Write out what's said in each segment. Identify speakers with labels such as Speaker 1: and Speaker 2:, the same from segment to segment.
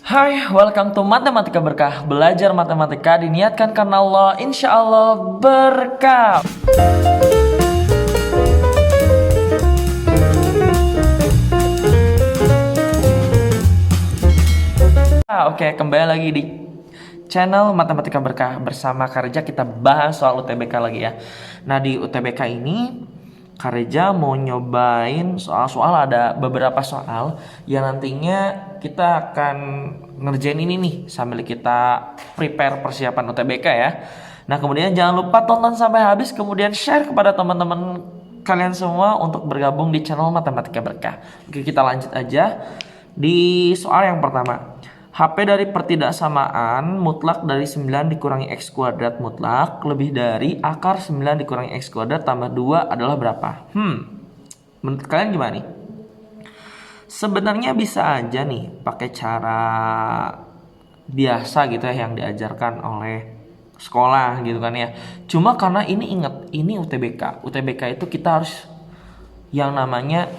Speaker 1: Hai, welcome to Matematika Berkah. Belajar matematika diniatkan karena Allah, insya Allah berkah. Oke, kembali lagi di channel Matematika Berkah. Bersama Karja kita bahas soal UTBK lagi ya. Nah, di UTBK ini Karja mau nyobain soal-soal, ada beberapa soal yang nantinya kita akan ngerjain ini nih sambil kita prepare persiapan UTBK ya. Nah, kemudian jangan lupa tonton sampai habis, kemudian share kepada teman-teman kalian semua untuk bergabung di channel Matematika Berkah. Oke, kita lanjut aja di soal yang pertama. HP dari pertidaksamaan mutlak dari 9 dikurangi X kuadrat mutlak lebih dari akar 9 dikurangi X kuadrat tambah 2 adalah berapa? Menurut kalian gimana nih? Sebenarnya bisa aja nih pakai cara biasa gitu ya yang diajarkan oleh sekolah gitu kan ya. Cuma karena ini, ingat, ini UTBK. UTBK itu kita harus yang namanya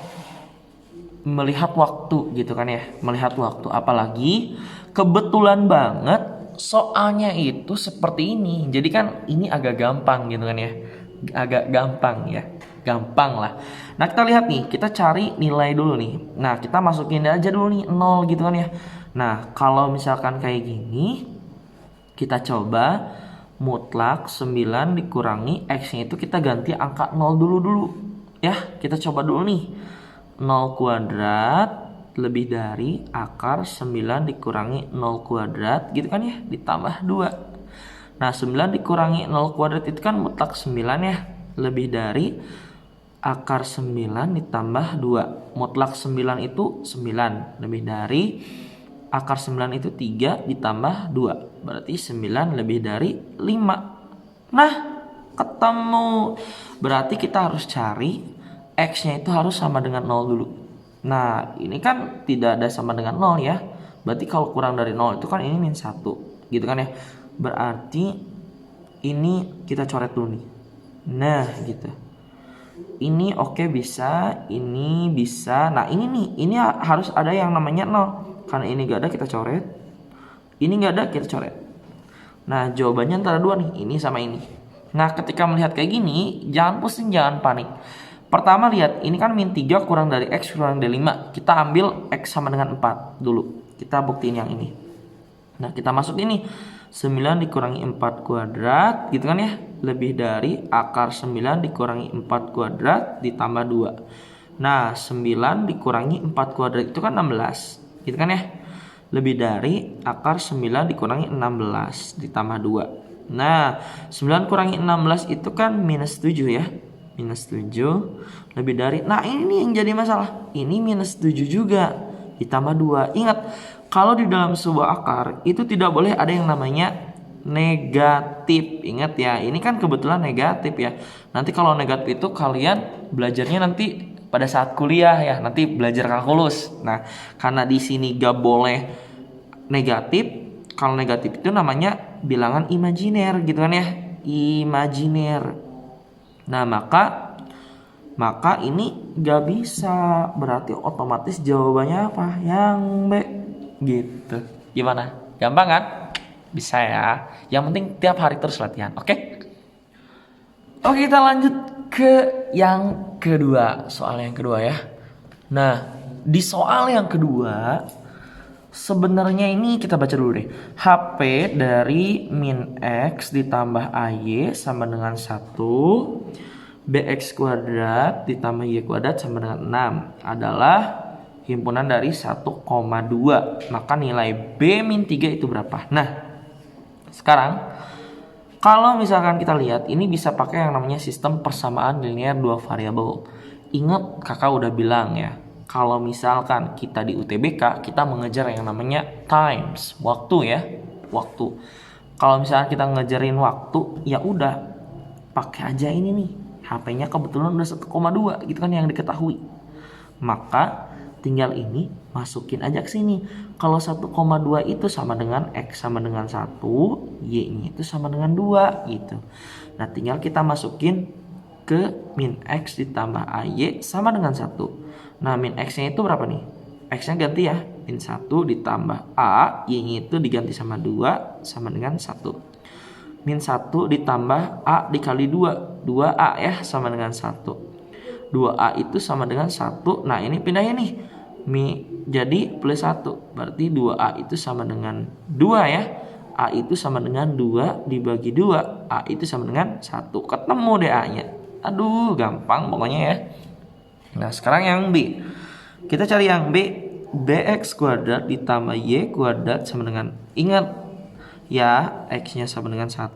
Speaker 1: melihat waktu gitu kan ya, melihat waktu. Apalagi kebetulan banget soalnya itu seperti ini, jadi kan ini agak gampang gitu kan ya, agak gampang ya, gampang lah. Nah, kita lihat nih, kita cari nilai dulu nih. Nah, kita masukin aja dulu nih 0 gitu kan ya. Nah, kalau misalkan kayak gini, kita coba mutlak 9 dikurangi X nya itu kita ganti angka 0 dulu ya. Kita coba dulu nih, 0 kuadrat lebih dari akar 9 dikurangi 0 kuadrat gitu kan ya, ditambah 2. Nah, 9 dikurangi 0 kuadrat itu kan mutlak 9 ya, lebih dari akar 9 ditambah 2. Mutlak 9 itu 9, lebih dari akar 9 itu 3 ditambah 2. Berarti 9 lebih dari 5. Nah, ketemu. Berarti kita harus cari X-nya itu harus sama dengan 0 dulu. Nah, ini kan tidak ada sama dengan 0 ya. Berarti kalau kurang dari 0 itu kan ini min 1. Gitu kan ya. Berarti ini kita coret dulu nih. Nah, gitu. Ini oke, bisa, ini bisa. Nah, ini nih, ini harus ada yang namanya 0. Karena ini gak ada, kita coret. Ini gak ada, kita coret. Nah, jawabannya antara dua nih, ini sama ini. Nah, ketika melihat kayak gini, jangan pusing, jangan panik. Pertama lihat, ini kan min 3 kurang dari X kurang dari 5. Kita ambil X sama dengan 4 dulu. Kita buktiin yang ini. Nah, kita masuk ini. 9 dikurangi 4 kuadrat gitu kan ya. Lebih dari akar 9 dikurangi 4 kuadrat ditambah 2. Nah, 9 dikurangi 4 kuadrat itu kan 16. Gitu kan ya. Lebih dari akar 9 dikurangi 16 ditambah 2. Nah, 9 kurangi 16 itu kan minus 7 ya. Minus 7 lebih dari, nah ini yang jadi masalah, ini minus 7 juga ditambah 2. Ingat, kalau di dalam sebuah akar itu tidak boleh ada yang namanya negatif. Ingat ya, ini kan kebetulan negatif ya. Nanti kalau negatif itu kalian belajarnya nanti pada saat kuliah ya, nanti belajar kalkulus. Nah, karena di sini gak boleh negatif. Kalau negatif itu namanya bilangan imajiner gitu kan ya, imajiner. Nah, maka ini gak bisa. Berarti otomatis jawabannya apa? Yang B gitu. Gimana? Gampang kan? Bisa ya. Yang penting tiap hari terus latihan. Oke? Oke, kita lanjut ke yang kedua. Soal yang kedua ya. Nah, di soal yang kedua sebenarnya ini kita baca dulu deh. HP dari min X ditambah AY sama dengan 1. BX kuadrat ditambah Y kuadrat sama dengan 6 adalah himpunan dari 1,2. Maka nilai B min 3 itu berapa? Nah, sekarang kalau misalkan kita lihat, ini bisa pakai yang namanya sistem persamaan linear dua variabel. Ingat, kakak udah bilang ya, kalau misalkan kita di UTBK, kita mengejar yang namanya times, waktu ya, waktu. Kalau misalkan kita ngejarin waktu, ya udah pakai aja ini nih. HP-nya kebetulan udah 1,2 gitu kan yang diketahui. Maka tinggal ini masukin aja ke sini. Kalau 1,2 itu sama dengan X sama dengan 1, Y-nya itu sama dengan 2 gitu. Nah, tinggal kita masukin ke min X ditambah AY sama dengan 1. Nah, min X-nya itu berapa nih? X-nya ganti ya. Min 1 ditambah A, Y-nya itu diganti sama 2 sama dengan 1. Min 1 ditambah A dikali 2, 2A ya sama dengan 1. 2A itu sama dengan 1. Nah ini pindahin nih, jadi plus 1. Berarti 2A itu sama dengan 2 ya. A itu sama dengan 2 dibagi 2. A itu sama dengan 1. Ketemu deh A-nya. Aduh gampang pokoknya ya. Nah sekarang yang B. Kita cari yang B. Bx kuadrat ditambah Y kuadrat sama dengan, ingat ya, X-nya sama dengan 1,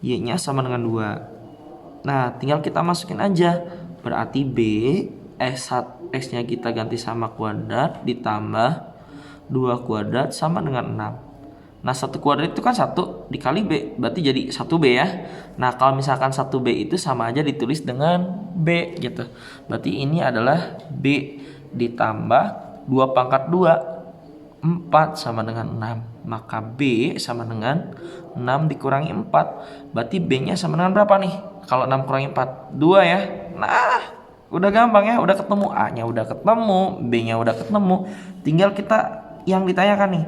Speaker 1: Y-nya sama dengan 2. Nah tinggal kita masukin aja. Berarti B, X-nya kita ganti sama kuadrat ditambah 2 kuadrat sama dengan 6. Nah 1 kuadrat itu kan 1 dikali B, berarti jadi 1B ya. Nah kalau misalkan 1B itu sama aja ditulis dengan B gitu. Berarti ini adalah B ditambah 2 pangkat 2, 4 sama dengan 6. Maka B sama dengan 6 dikurangi 4. Berarti B-nya sama dengan berapa nih? Kalau 6 kurangi 4, 2 ya. Nah udah gampang ya, udah ketemu A-nya udah ketemu, B-nya udah ketemu. Tinggal kita yang ditanyakan nih,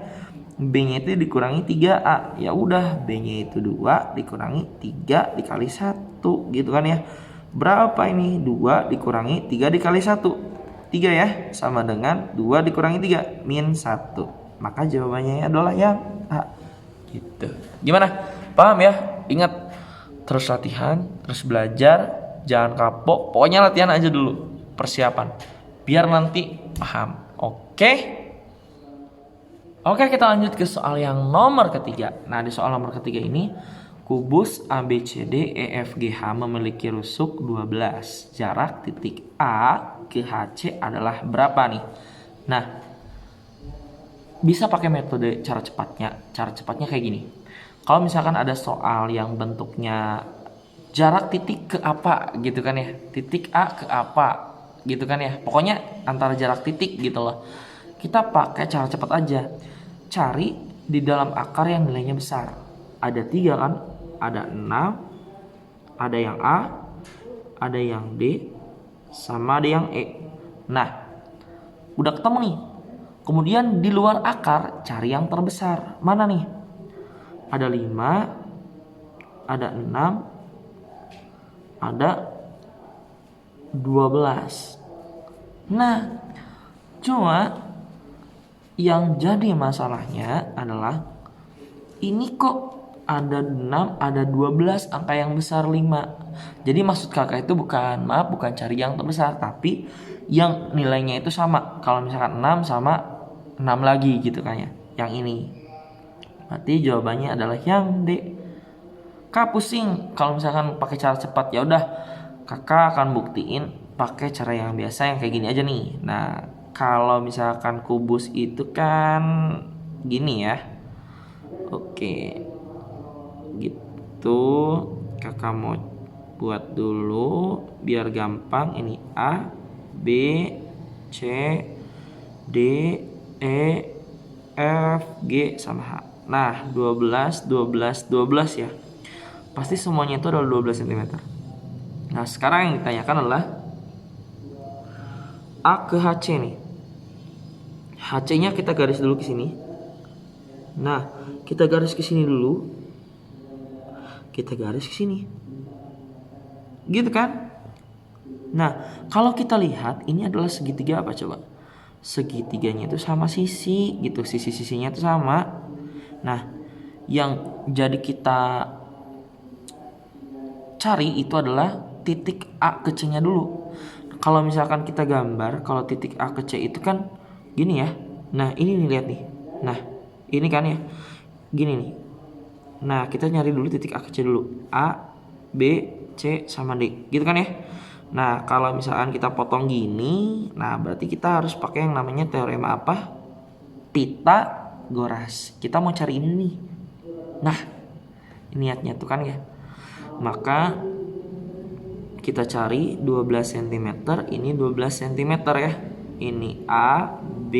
Speaker 1: B-nya itu dikurangi 3A. Ya udah, B-nya itu 2 dikurangi 3 dikali 1 gitu kan ya. Berapa ini? 2 dikurangi 3 dikali 1. 3 ya, sama dengan 2 dikurangi 3 min 1. Maka jawabannya adalah yang A. Gitu. Gimana? Paham ya? Ingat, terus latihan, terus belajar, jangan kapok. Pokoknya latihan aja dulu, persiapan. Biar nanti paham. Oke? Oke, kita lanjut ke soal yang nomor ketiga. Nah, di soal nomor ketiga ini, kubus ABCDEFGH memiliki rusuk 12. Jarak titik A ke HC adalah berapa nih? Nah, bisa pakai metode cara cepatnya. Cara cepatnya kayak gini. Kalau misalkan ada soal yang bentuknya jarak titik ke apa gitu kan ya. Titik A ke apa gitu kan ya. Pokoknya antara jarak titik gitu loh. Kita pakai cara cepat aja. Cari di dalam akar yang nilainya besar. Ada 3 kan? Ada 6, ada yang A, ada yang D, sama ada yang E. Nah, udah ketemu nih. Kemudian di luar akar cari yang terbesar. Mana nih? Ada 5, ada 6, ada 12. Nah, cuma yang jadi masalahnya adalah ini kok ada 6, ada 12, angka yang besar 5. Jadi maksud kakak itu bukan cari yang terbesar, tapi yang nilainya itu sama. Kalau misalkan 6 sama 6 lagi gitu kan ya. Yang ini. Berarti jawabannya adalah yang D. Kak pusing kalau misalkan pakai cara cepat. Ya udah, kakak akan buktiin pakai cara yang biasa yang kayak gini aja nih. Nah, kalau misalkan kubus itu kan gini ya. Oke. Gitu. Kakak mau buat dulu biar gampang. Ini A, B, C, D, E, F, G sama H. Nah, 12, 12, 12 ya. Pasti semuanya itu adalah 12 cm. Nah, sekarang yang ditanyakan adalah A ke HC nih. HC-nya kita garis dulu ke sini. Nah, kita garis ke sini dulu. Kita garis ke sini. Gitu kan? Nah, kalau kita lihat ini adalah segitiga apa coba? Segitiganya itu sama sisi gitu. Sisi-sisinya itu sama. Nah, yang jadi kita cari itu adalah titik A ke C-nya dulu. Kalau misalkan kita gambar, kalau titik A ke C itu kan gini ya. Nah, ini nih lihat nih. Nah, ini kan ya. Gini nih. Nah, kita nyari dulu titik A ke C dulu. A, B, C sama D. Gitu kan ya. Nah, kalau misalkan kita potong gini, nah berarti kita harus pakai yang namanya teorema apa? Pitagoras. Kita mau cari ini nih. Nah, niatnya tuh kan ya. Maka kita cari 12 cm, ini 12 cm ya. Ini A, B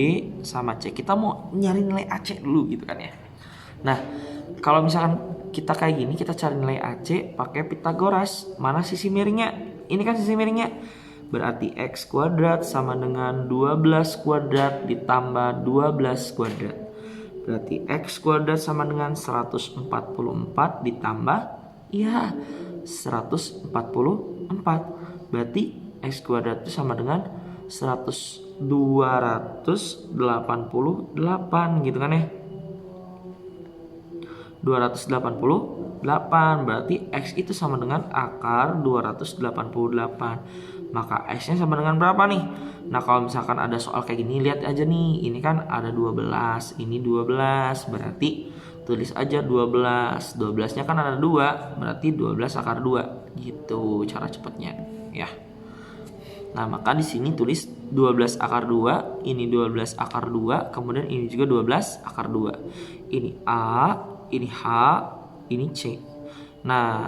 Speaker 1: sama C. Kita mau nyari nilai AC dulu gitu kan ya. Nah, kalau misalkan kita kayak gini, kita cari nilai AC pakai Pitagoras. Mana sisi miringnya? Ini kan sisi miringnya. Berarti X kuadrat sama dengan 12 kuadrat ditambah 12 kuadrat. Berarti X kuadrat sama dengan 144 ditambah, ya 144. Berarti X kuadrat itu sama dengan 288 gitu kan ya. 288, berarti X itu sama dengan akar 288. Maka X nya sama dengan berapa nih? Nah kalau misalkan ada soal kayak gini, lihat aja nih, ini kan ada 12, ini 12, berarti tulis aja 12. 12 nya kan ada 2, berarti 12 akar 2. Gitu cara cepatnya ya. Nah maka di sini tulis 12 akar 2, ini 12 akar 2, kemudian ini juga 12 akar 2. Ini A, ini H, ini C. Nah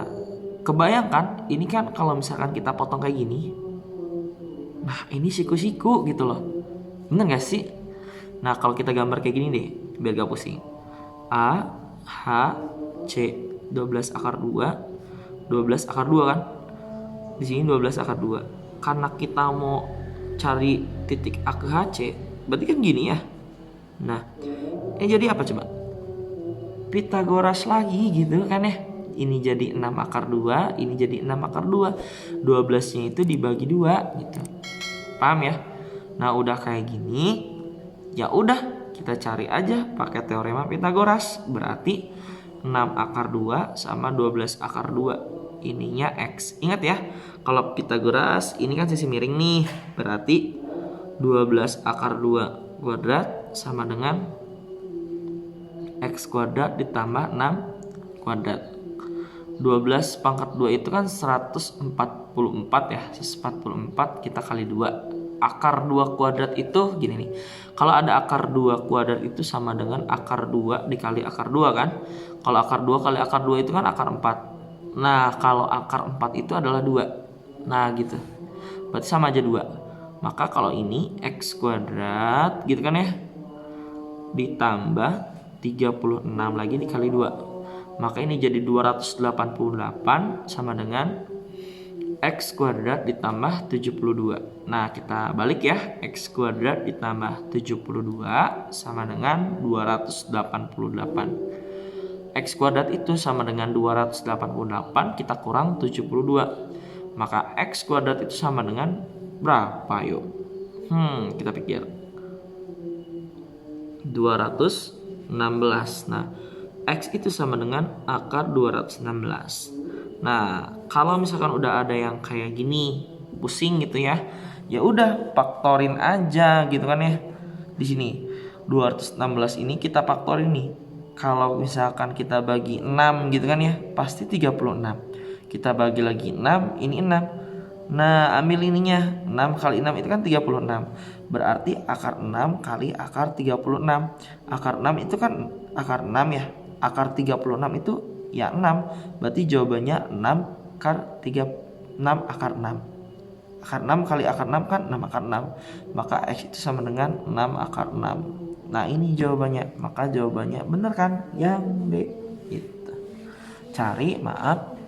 Speaker 1: kebayangkan ini kan kalau misalkan kita potong kayak gini, nah ini siku-siku gitu loh, bener gak sih? Nah kalau kita gambar kayak gini deh, biar gak pusing. A, H, C, 12 akar 2, 12 akar 2 kan? Di sini 12 akar 2. Karena kita mau cari titik A ke HC, berarti kan gini ya. Nah ini jadi apa coba? Pitagoras lagi gitu kan ya. Ini jadi 6 akar 2, ini jadi 6 akar 2. 12 nya itu dibagi 2 gitu. Paham ya? Nah udah kayak gini, ya udah kita cari aja pakai teorema Pitagoras. Berarti 6 akar 2 sama 12 akar 2, ininya X. Ingat ya, kalau Pitagoras ini kan sisi miring nih, berarti 12 akar 2 kuadrat sama dengan X kuadrat ditambah 6 kuadrat. 12 pangkat 2 itu kan 144 ya. 144 kita kali 2. Akar 2 kuadrat itu gini nih. Kalau ada akar 2 kuadrat itu sama dengan akar 2 dikali akar 2 kan. Kalau akar 2 kali akar 2 itu kan akar 4. Nah kalau akar 4 itu adalah 2. Nah gitu, berarti sama aja 2. Maka kalau ini X kuadrat gitu kan ya, ditambah 36 lagi dikali 2, maka ini jadi 288 sama dengan X kuadrat ditambah 72. Nah kita balik ya, X kuadrat ditambah 72 sama dengan 288. X kuadrat itu sama dengan 288, kita kurang 72. Maka X kuadrat itu sama dengan berapa yuk? Kita pikir 216. Nah X itu sama dengan akar 216. Nah kalau misalkan udah ada yang kayak gini pusing gitu ya, ya udah faktorin aja gitu kan ya. Di sini 216 ini kita faktorin nih. Kalau misalkan kita bagi 6 gitu kan ya, pasti 36. Kita bagi lagi 6, ini 6. Nah ambil ininya, 6 kali 6 itu kan 36. Berarti akar 6 kali akar 36. Akar 6 itu kan akar 6 ya. Akar 36 itu ya 6. Berarti jawabannya 6 akar 6 akar 6. Akar 6 kali akar 6 kan 6 akar 6. Maka X itu sama dengan 6 akar 6. Nah ini jawabannya. Maka jawabannya bener kan? Yang B itu. Cari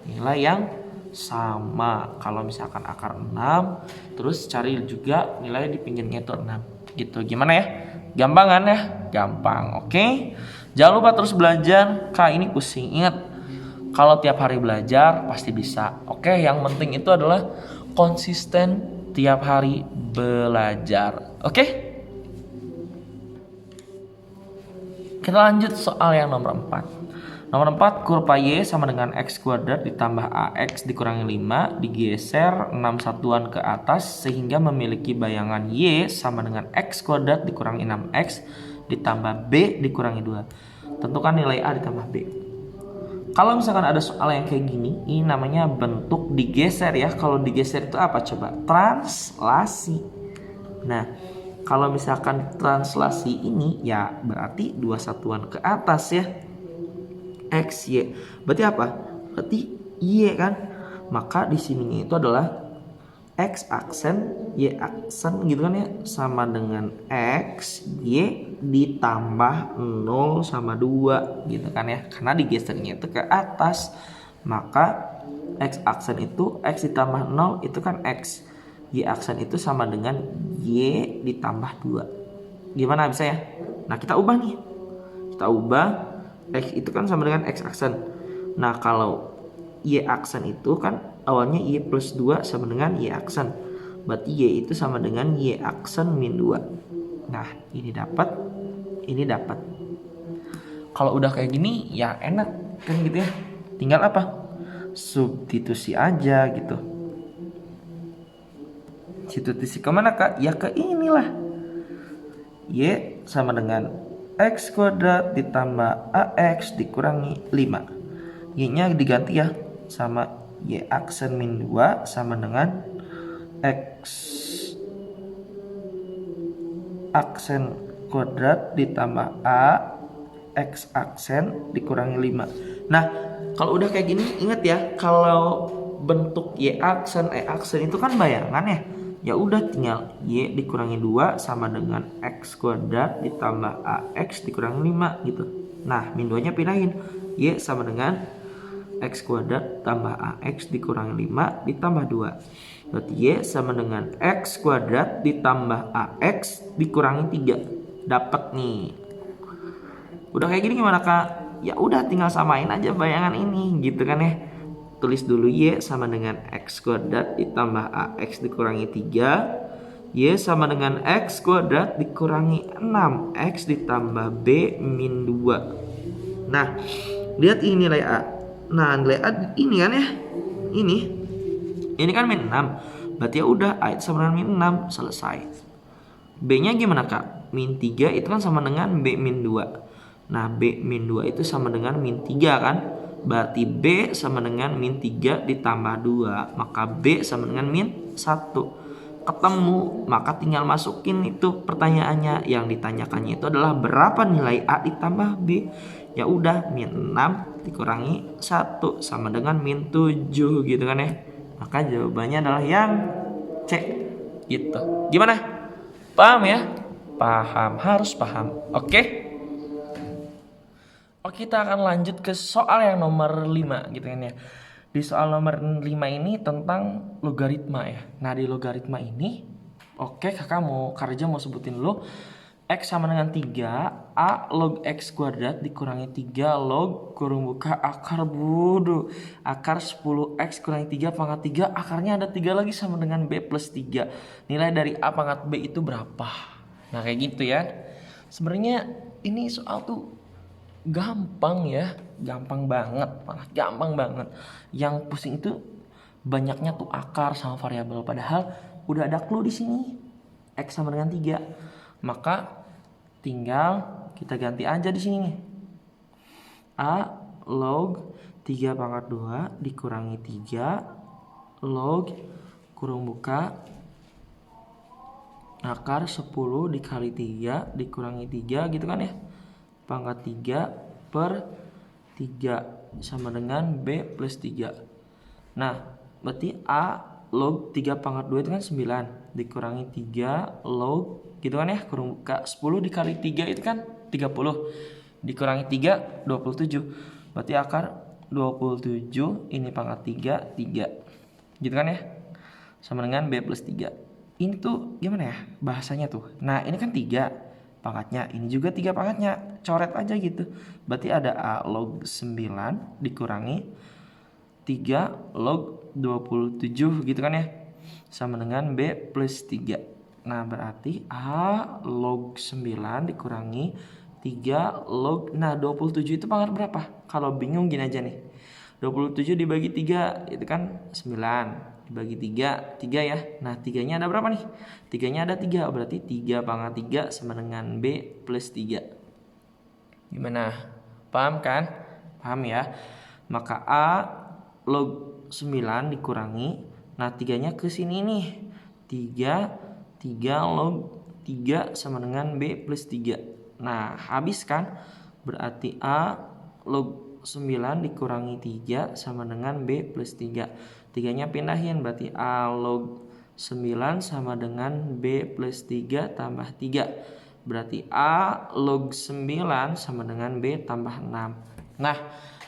Speaker 1: nilai yang sama. Kalau misalkan akar 6, terus cari juga nilai di pinggirnya itu 6. Gitu. Gimana ya? Gampang kan ya? Gampang. Oke. Jangan lupa terus belajar. Kak ini pusing. Ingat, kalau tiap hari belajar pasti bisa. Oke, yang penting itu adalah konsisten tiap hari belajar. Oke? Kita lanjut soal yang nomor 4. Nomor 4, kurva Y sama dengan X kuadrat ditambah AX dikurangi 5 digeser 6 satuan ke atas sehingga memiliki bayangan Y sama dengan X kuadrat dikurangi 6X ditambah B dikurangi 2. Tentukan nilai A ditambah B. Kalau misalkan ada soal yang kayak gini, ini namanya bentuk digeser ya. Kalau digeser itu apa coba? Translasi. Nah, kalau misalkan translasi ini ya berarti 2 satuan ke atas ya. X, Y. Berarti apa? Berarti Y kan? Maka di sini itu adalah X aksen, Y aksen gitu kan ya. Sama dengan X, Y ditambah 0 sama 2 gitu kan ya. Karena digesernya itu ke atas. Maka X aksen itu X ditambah 0 itu kan X. Y aksen itu sama dengan Y ditambah 2. Gimana bisa ya? Nah kita ubah nih. Kita ubah X itu kan sama dengan X aksen. Nah kalau Y aksen itu kan awalnya Y plus 2 sama dengan Y aksen. Berarti Y itu sama dengan Y aksen min 2. Nah ini dapat, ini dapat. Kalau udah kayak gini ya enak kan gitu ya. Tinggal apa? Substitusi aja gitu. Substitusi kemana kak? Ya ke inilah. Y sama dengan X kuadrat ditambah AX dikurangi 5. Y nya diganti ya sama Y aksen min 2 sama dengan X aksen kuadrat ditambah A X aksen dikurangi 5. Nah kalau udah kayak gini ingat ya, kalau bentuk Y aksen E aksen itu kan bayangan ya. Ya udah tinggal Y dikurangi 2 sama dengan X kuadrat ditambah AX dikurangi 5 gitu. Nah min 2 nya pindahin. Y sama dengan X kuadrat tambah AX dikurangi 5 ditambah 2. Berarti Y sama dengan X kuadrat ditambah AX dikurangi 3. Dapat nih. Udah kayak gini gimana kak? Ya udah tinggal samain aja bayangan ini gitu kan ya. Tulis dulu Y sama dengan X kuadrat ditambah AX dikurangi 3. Y sama dengan X kuadrat dikurangi 6X ditambah B min 2. Nah lihat ini nilai A. Nah nilai A ini kan ya. Ini kan min 6. Berarti ya udah A itu sama dengan min 6. Selesai. B nya gimana kak? Min 3 itu kan sama dengan B min 2. Nah B min 2 itu sama dengan min 3 kan. Berarti B sama dengan min 3 ditambah 2. Maka B sama dengan min 1. Ketemu, maka tinggal masukin itu pertanyaannya. Yang ditanyakannya itu adalah berapa nilai A ditambah B. Ya udah min 6 dikurangi 1 sama dengan min 7 gitu kan ya. Maka jawabannya adalah yang C gitu. Gimana? Paham ya? Paham, harus paham. Oke? Oke, kita akan lanjut ke soal yang nomor 5 gitu kan ya. Di soal nomor 5 ini tentang logaritma ya. Nah di logaritma ini, oke kakak Kak Reja mau sebutin dulu. X sama dengan 3, A log X kuadrat dikurangi 3 log kurung buka akar bodoh. Akar 10X kurangi 3 pangkat 3, akarnya ada 3 lagi sama dengan B plus 3. Nilai dari A pangkat B itu berapa? Nah kayak gitu ya. Sebenarnya ini soal tuh gampang ya, gampang banget, malah gampang banget. Yang pusing itu banyaknya tuh akar sama variabel, padahal udah ada clue di sini. X sama dengan 3. Maka tinggal kita ganti aja di sini nih. A log 3 pangkat 2 dikurangi 3 log kurung buka akar 10 dikali 3 dikurangi 3 gitu kan ya. Pangkat 3 per 3 sama dengan B plus 3. Nah berarti A log 3 pangkat 2 itu kan 9 dikurangi 3 log gitu kan ya, kurung buka 10 dikali 3 itu kan 30 dikurangi 3 27. Berarti akar 27 ini pangkat 3 3 gitu kan ya, sama dengan B plus 3. Ini tuh gimana ya bahasanya tuh. Nah ini kan 3 pangkatnya, ini juga 3 pangkatnya, coret aja gitu. Berarti ada A log 9 dikurangi 3 log 27 gitu kan ya, sama dengan B plus 3. Nah berarti A log 9 dikurangi 3 log, nah 27 itu pangkat berapa? Kalau bingung gini aja nih, 27 dibagi 3 itu kan 9 dibagi 3 ya. Nah 3 nya ada berapa nih? 3 nya ada 3, berarti 3 pangkat 3 sama dengan B plus 3. Gimana? Paham kan? Paham ya? Maka A log 9 dikurangi, nah 3 nya ke sini nih, 3 log 3 sama dengan B plus 3. Nah habis kan? Berarti A log 9 dikurangi 3 sama dengan B plus 3. 3 nya pindahin, berarti A log 9 sama dengan B plus 3 tambah 3. Berarti A log 9 sama dengan B tambah 6. Nah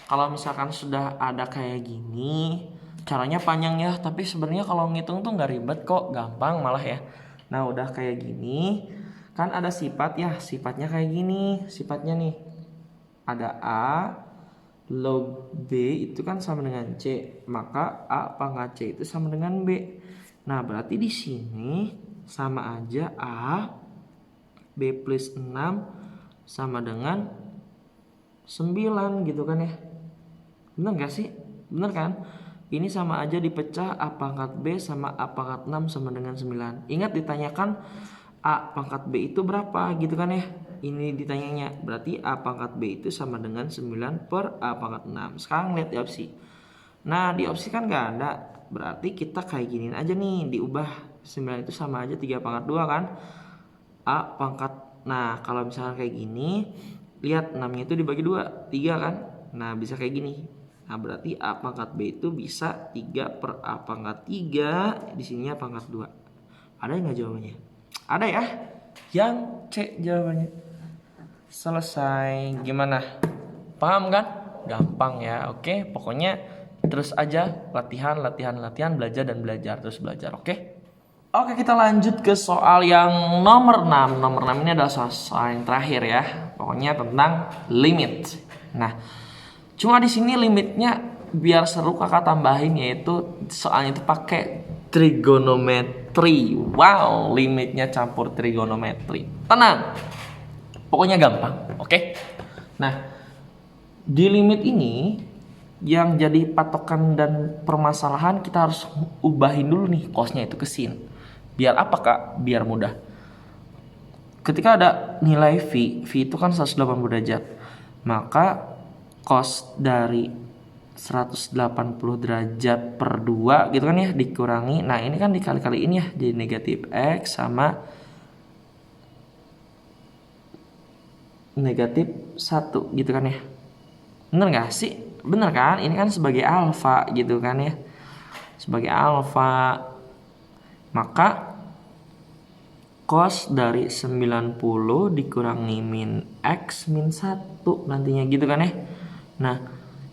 Speaker 1: kalau misalkan sudah ada kayak gini, Caranya panjang ya, tapi sebenarnya kalau ngitung tuh nggak ribet kok, gampang malah ya. Nah udah kayak gini, kan ada sifat ya, sifatnya kayak gini, sifatnya nih. Ada A, log B itu kan sama dengan C, maka A pangkat C itu sama dengan B. Nah berarti di sini sama aja A, B plus 6 sama dengan 9 gitu kan ya. Bener gak sih? Bener kan? Ini sama aja dipecah A pangkat B sama A pangkat 6 sama dengan 9. Ingat ditanyakan A pangkat B itu berapa gitu kan ya. Ini ditanyanya. Berarti A pangkat B itu sama dengan 9 per A pangkat 6. Sekarang lihat di opsi. Nah di opsi kan gak ada. Berarti kita kayak giniin aja nih. Diubah 9 itu sama aja 3 pangkat 2 kan. A pangkat. Nah kalau misalnya kayak gini. Lihat 6 nya itu dibagi 2. 3 kan. Nah bisa kayak gini. Nah berarti A pangkat B itu bisa 3 per A pangkat 3. Di sini A pangkat 2. Ada nggak jawabannya? Ada ya? Yang C jawabannya. Selesai. Gimana? Paham kan? Gampang ya. Oke, pokoknya terus aja latihan, belajar dan belajar, terus belajar. Oke? Oke, kita lanjut ke soal yang nomor 6. Nomor 6 ini adalah soal yang terakhir ya. Pokoknya tentang limit. Nah, cuma di sini limitnya biar seru kakak tambahin, yaitu soalnya itu pakai trigonometri. Wow, limitnya campur trigonometri. Tenang, pokoknya gampang. Oke. Nah, di limit ini yang jadi patokan dan permasalahan kita harus ubahin dulu nih cosnya itu ke sin. Biar apa kak? Biar mudah. Ketika ada nilai V itu kan 180 derajat, maka cos dari 180 derajat per 2 gitu kan ya dikurangi. Nah ini kan dikali-kaliin ya, jadi negatif X sama negatif 1 gitu kan ya. Bener gak sih? Bener kan? Ini kan sebagai alfa gitu kan ya. Sebagai alfa. Maka cos dari 90 dikurangi min X min 1 nantinya gitu kan ya. Nah,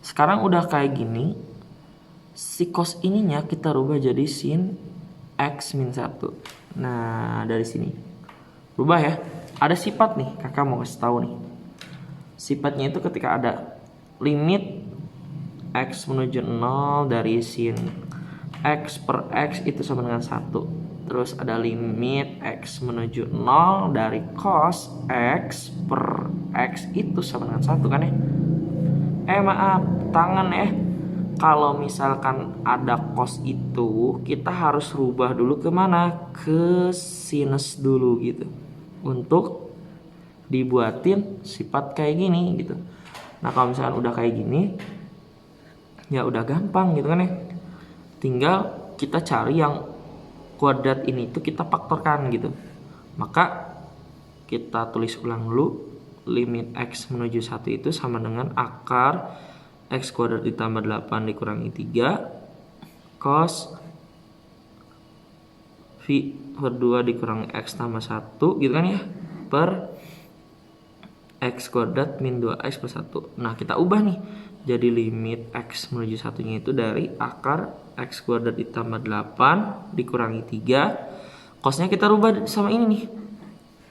Speaker 1: sekarang udah kayak gini, si cos ininya kita rubah jadi sin X min 1. Nah, dari sini. Rubah ya. Ada sifat nih, kakak mau kasih tahu nih. Sifatnya itu ketika ada limit X menuju 0 dari sin X per X itu sama dengan 1. Terus ada limit X menuju 0 dari cos X per X itu sama dengan 1 kan ya. Maaf, tangan ya. Kalau misalkan ada cos itu, kita harus rubah dulu ke mana? Ke sinus dulu gitu. Untuk dibuatin sifat kayak gini gitu. Nah, kalau misalkan udah kayak gini, ya udah gampang gitu kan ya. Tinggal kita cari yang kuadrat ini tuh kita faktorkan gitu. Maka kita tulis ulang dulu. Limit X menuju 1 itu sama dengan akar X kuadrat ditambah 8 dikurangi 3 cos V per 2 dikurangi X tambah 1 gitu kan ya, per X kuadrat min 2X plus 1. Nah kita ubah nih, jadi limit X menuju 1 nya itu dari akar X kuadrat ditambah 8 dikurangi 3. Cosnya kita rubah sama ini nih,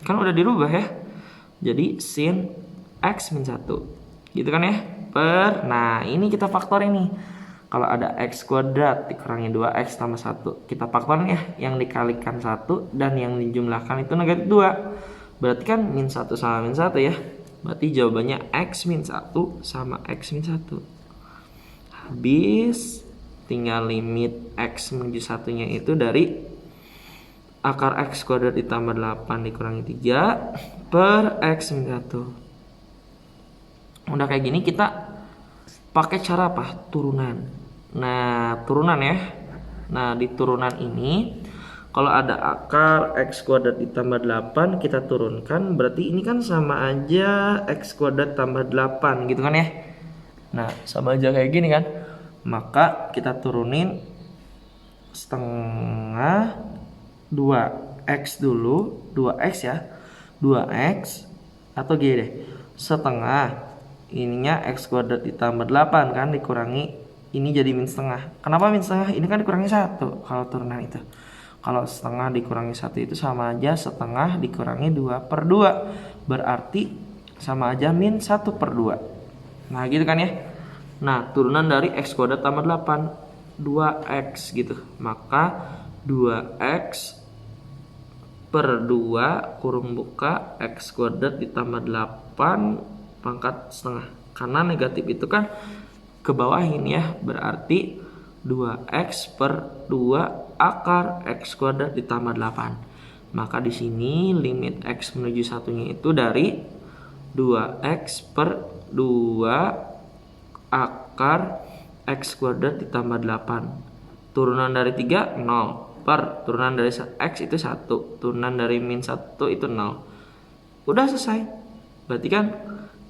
Speaker 1: kan udah dirubah ya. Jadi sin X min 1 gitu kan ya, per, nah ini kita faktorin nih. Kalau ada X kuadrat dikurangi 2X tambah 1, kita faktorin ya, yang dikalikan 1 dan yang dijumlahkan itu negatif 2. Berarti kan min 1 sama min 1 ya. Berarti jawabannya X min 1 sama X min 1. Habis tinggal limit X menuju 1 nya itu dari akar X kuadrat ditambah 8 dikurangi 3 per X min 1. Udah kayak gini kita pakai cara apa? Turunan. Nah turunan ya. Nah di turunan ini kalau ada akar X kuadrat ditambah 8 kita turunkan, berarti ini kan sama aja X kuadrat tambah 8 gitu kan ya. Nah sama aja kayak gini kan. Maka kita turunin setengah 2X dulu, 2X ya, 2X atau gini deh, setengah ininya X kuadrat ditambah 8 kan dikurangi ini jadi min setengah. Kenapa min setengah? Ini kan dikurangi 1 kalau turunan itu. Kalau setengah dikurangi 1 itu sama aja setengah dikurangi 2/2. Berarti sama aja min 1/2. Nah gitu kan ya. Nah turunan dari x kuadrat tambah 8 2x gitu. Maka 2x per 2 kurung buka x kuadrat ditambah 8 pangkat setengah. Karena negatif itu kan ke bawahin ya. Berarti 2x per 2 akar x kuadrat ditambah 8. Maka di sini limit x menuju satunya itu dari 2x per 2 akar x kuadrat ditambah 8. Turunan dari 3 0 per turunan dari x itu 1, turunan dari min 1 itu 0. Udah selesai. Berarti kan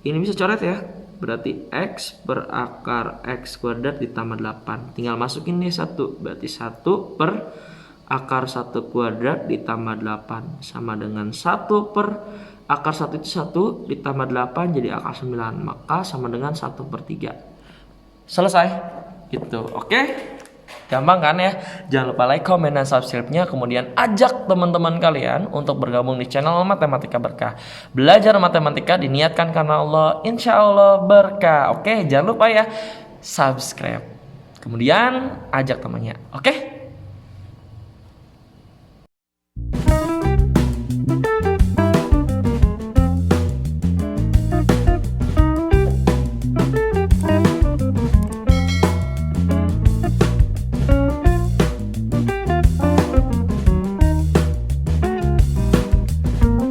Speaker 1: ini bisa coret ya. Berarti x per akar x kuadrat ditambah 8. Tinggal masukin nih 1. Berarti 1 per akar 1 kuadrat ditambah 8 sama dengan 1 per akar 1 itu 1 ditambah 8 jadi akar 9. Maka sama dengan 1/3. Selesai. Gitu. Oke? Gampang kan ya? Jangan lupa like, comment, dan subscribe-nya. Kemudian ajak teman-teman kalian untuk bergabung di channel Matematika Berkah. Belajar matematika diniatkan karena Allah, insya Allah berkah. Oke, jangan lupa ya subscribe. Kemudian ajak temannya. Oke?